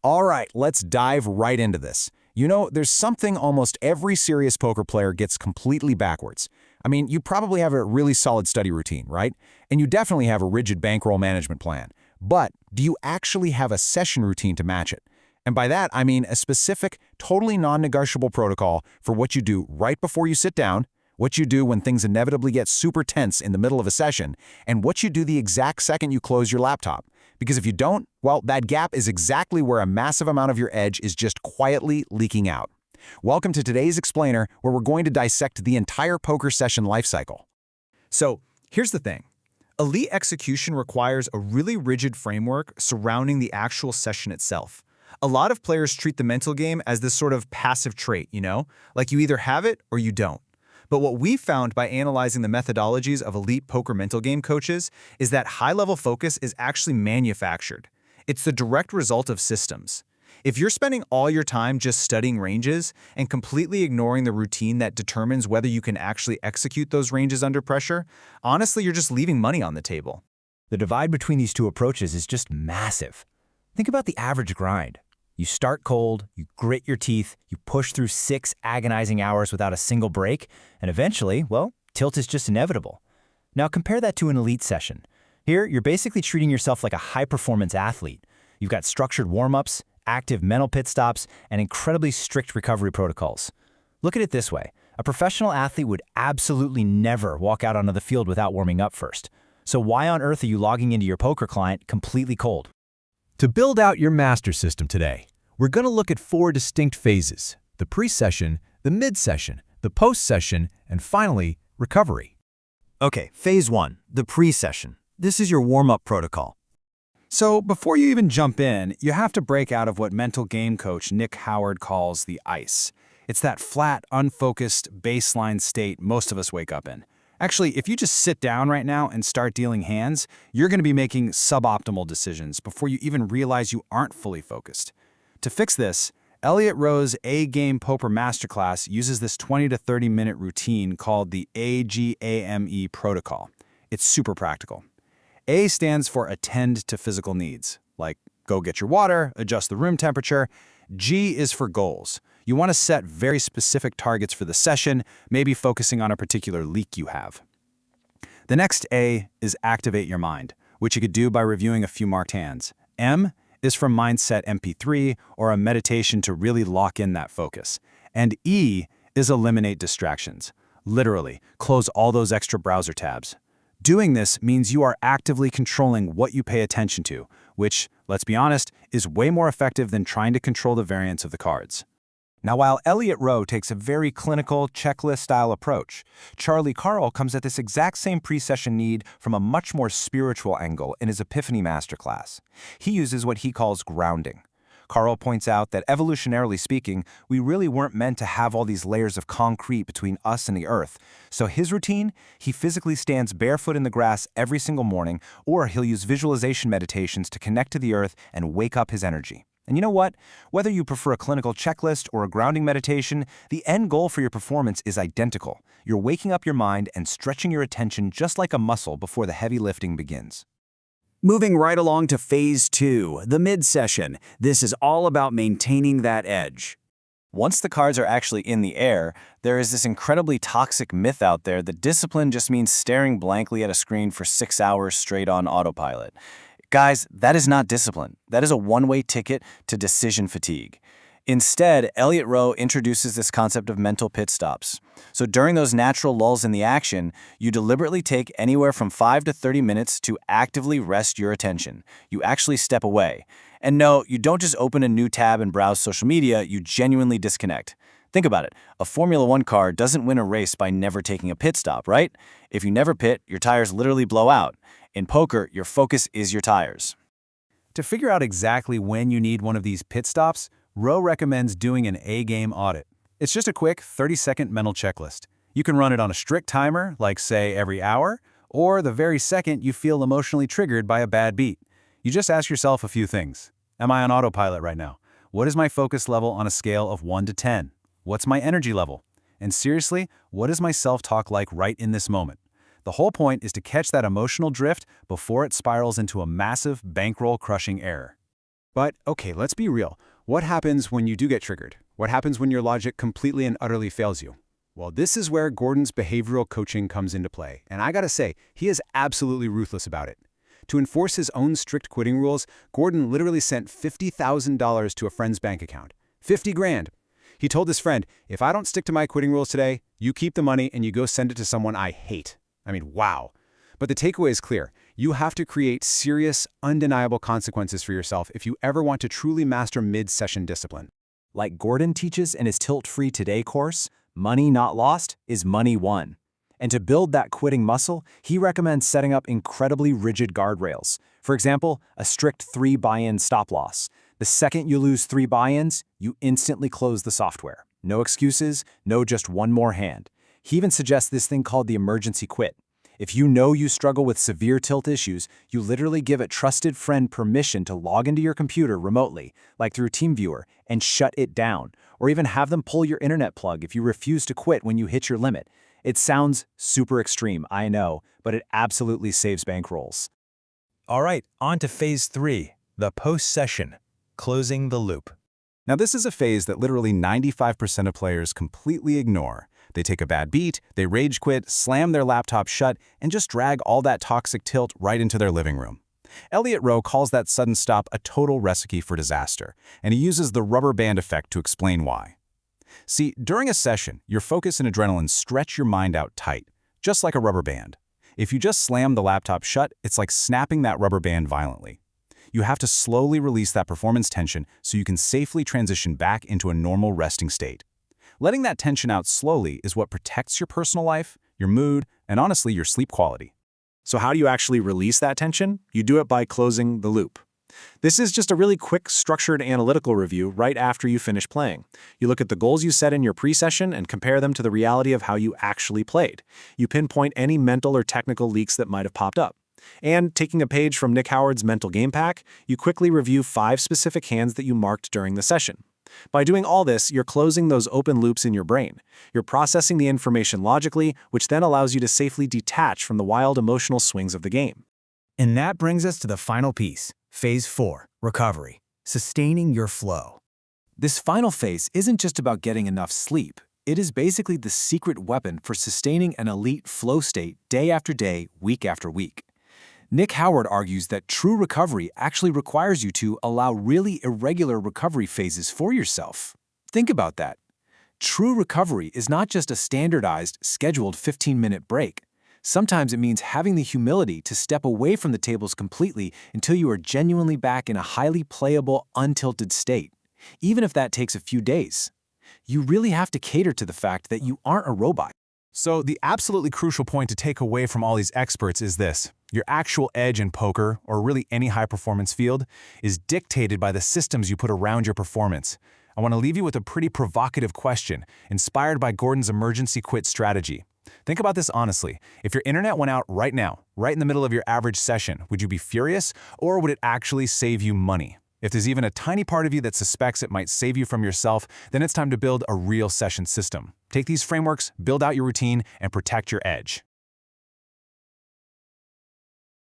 All right, let's dive right into this. You know, there's something almost every serious poker player gets completely backwards. I mean, you probably have a really solid study routine, right? And you definitely have a rigid bankroll management plan. But do you actually have a session routine to match it? And by that, I mean a specific, totally non-negotiable protocol for what you do right before you sit down, what you do when things inevitably get super tense in the middle of a session, and what you do the exact second you close your laptop. Because if you don't, well, that gap is exactly where a massive amount of your edge is just quietly leaking out. Welcome to today's Explainer, where we're going to dissect the entire poker session lifecycle. So, here's the thing. Elite execution requires a really rigid framework surrounding the actual session itself. A lot of players treat the mental game as this sort of passive trait, like you either have it or you don't. But what we found by analyzing the methodologies of elite poker mental game coaches is that high-level focus is actually manufactured. It's the direct result of systems. If you're spending all your time just studying ranges and completely ignoring the routine that determines whether you can actually execute those ranges under pressure, honestly, you're just leaving money on the table. The divide between these two approaches is just massive. Think about the average grind. You start cold, you grit your teeth, you push through 6 agonizing hours without a single break, and eventually, well, tilt is just inevitable. Now compare that to an elite session. Here, you're basically treating yourself like a high-performance athlete. You've got structured warm-ups, active mental pit stops, and incredibly strict recovery protocols. Look at it this way. A professional athlete would absolutely never walk out onto the field without warming up first. So why on earth are you logging into your poker client completely cold? To build out your master system today, we're going to look at 4 distinct phases: the pre-session, the mid-session, the post-session, and finally, recovery. Okay, phase 1, the pre-session. This is your warm-up protocol. So before you even jump in, you have to break out of what mental game coach Nick Howard calls the ice. It's that flat, unfocused baseline state most of us wake up in. Actually, if you just sit down right now and start dealing hands, you're going to be making suboptimal decisions before you even realize you aren't fully focused. To fix this, Elliot Rowe's A-Game Poker Masterclass uses this 20 to 30-minute routine called the AGAME protocol. It's super practical. A stands for attend to physical needs, like go get your water, adjust the room temperature. G is for goals. You want to set very specific targets for the session, maybe focusing on a particular leak you have. The next A is activate your mind, which you could do by reviewing a few marked hands. M is from Mindset MP3 or a meditation to really lock in that focus. And E is eliminate distractions. Literally, close all those extra browser tabs. Doing this means you are actively controlling what you pay attention to, which, let's be honest, is way more effective than trying to control the variance of the cards. Now, while Elliot Rowe takes a very clinical, checklist-style approach, Carrel comes at this exact same pre-session need from a much more spiritual angle in his Epiphany Masterclass. He uses what he calls grounding. Carrel points out that evolutionarily speaking, we really weren't meant to have all these layers of concrete between us and the earth. So his routine, he physically stands barefoot in the grass every single morning, or he'll use visualization meditations to connect to the earth and wake up his energy. And you know what? Whether you prefer a clinical checklist or a grounding meditation, the end goal for your performance is identical. You're waking up your mind and stretching your attention just like a muscle before the heavy lifting begins. Moving right along to phase 2, the mid-session. This is all about maintaining that edge. Once the cards are actually in the air, there is this incredibly toxic myth out there that discipline just means staring blankly at a screen for 6 hours straight on autopilot. Guys, that is not discipline. That is a one-way ticket to decision fatigue. Instead, Elliot Rowe introduces this concept of mental pit stops. So during those natural lulls in the action, you deliberately take anywhere from 5 to 30 minutes to actively rest your attention. You actually step away. And no, you don't just open a new tab and browse social media, you genuinely disconnect. Think about it. A Formula 1 car doesn't win a race by never taking a pit stop, right? If you never pit, your tires literally blow out. In poker, your focus is your tires. To figure out exactly when you need one of these pit stops, Rowe recommends doing an A-game audit. It's just a quick 30-second mental checklist. You can run it on a strict timer, like say every hour, or the very second you feel emotionally triggered by a bad beat. You just ask yourself a few things. Am I on autopilot right now? What is my focus level on a scale of 1 to 10? What's my energy level? And seriously, what is my self-talk like right in this moment? The whole point is to catch that emotional drift before it spirals into a massive bankroll-crushing error. But okay, let's be real. What happens when you do get triggered? What happens when your logic completely and utterly fails you? Well, this is where Gordon's behavioral coaching comes into play, and I gotta say, he is absolutely ruthless about it. To enforce his own strict quitting rules, Gordon literally sent $50,000 to a friend's bank account. 50 grand. He told his friend, if I don't stick to my quitting rules today, you keep the money and you go send it to someone I hate. I mean, wow. But the takeaway is clear. You have to create serious, undeniable consequences for yourself if you ever want to truly master mid-session discipline. Like Gordon teaches in his Tilt-Free Today course, money not lost is money won. And to build that quitting muscle, he recommends setting up incredibly rigid guardrails. For example, a strict 3 buy-in stop loss. The second you lose 3 buy-ins, you instantly close the software. No excuses, no just one more hand. He even suggests this thing called the emergency quit. If you know you struggle with severe tilt issues, you literally give a trusted friend permission to log into your computer remotely, like through TeamViewer, and shut it down, or even have them pull your internet plug if you refuse to quit when you hit your limit. It sounds super extreme, I know, but it absolutely saves bankrolls. All right, on to phase 3, the post-session, closing the loop. Now, this is a phase that literally 95% of players completely ignore. They take a bad beat, they rage quit, slam their laptop shut, and just drag all that toxic tilt right into their living room. Elliot calls that sudden stop a total recipe for disaster, and he uses the rubber band effect to explain why. See, during a session, your focus and adrenaline stretch your mind out tight, just like a rubber band. If you just slam the laptop shut, it's like snapping that rubber band violently. You have to slowly release that performance tension so you can safely transition back into a normal resting state. Letting that tension out slowly is what protects your personal life, your mood, and honestly, your sleep quality. So how do you actually release that tension? You do it by closing the loop. This is just a really quick, structured analytical review right after you finish playing. You look at the goals you set in your pre-session and compare them to the reality of how you actually played. You pinpoint any mental or technical leaks that might have popped up. And taking a page from Nick Howard's mental game pack, you quickly review 5 specific hands that you marked during the session. By doing all this, you're closing those open loops in your brain. You're processing the information logically, which then allows you to safely detach from the wild emotional swings of the game. And that brings us to the final piece, phase 4, recovery, sustaining your flow. This final phase isn't just about getting enough sleep. It is basically the secret weapon for sustaining an elite flow state day after day, week after week. Nick Howard argues that true recovery actually requires you to allow really irregular recovery phases for yourself. Think about that. True recovery is not just a standardized, scheduled 15-minute break. Sometimes it means having the humility to step away from the tables completely until you are genuinely back in a highly playable, untilted state, even if that takes a few days. You really have to cater to the fact that you aren't a robot. So the absolutely crucial point to take away from all these experts is this. Your actual edge in poker, or really any high-performance field, is dictated by the systems you put around your performance. I want to leave you with a pretty provocative question, inspired by Gordon's emergency quit strategy. Think about this honestly. If your internet went out right now, right in the middle of your average session, would you be furious, or would it actually save you money? If there's even a tiny part of you that suspects it might save you from yourself, then it's time to build a real session system. Take these frameworks, build out your routine, and protect your edge.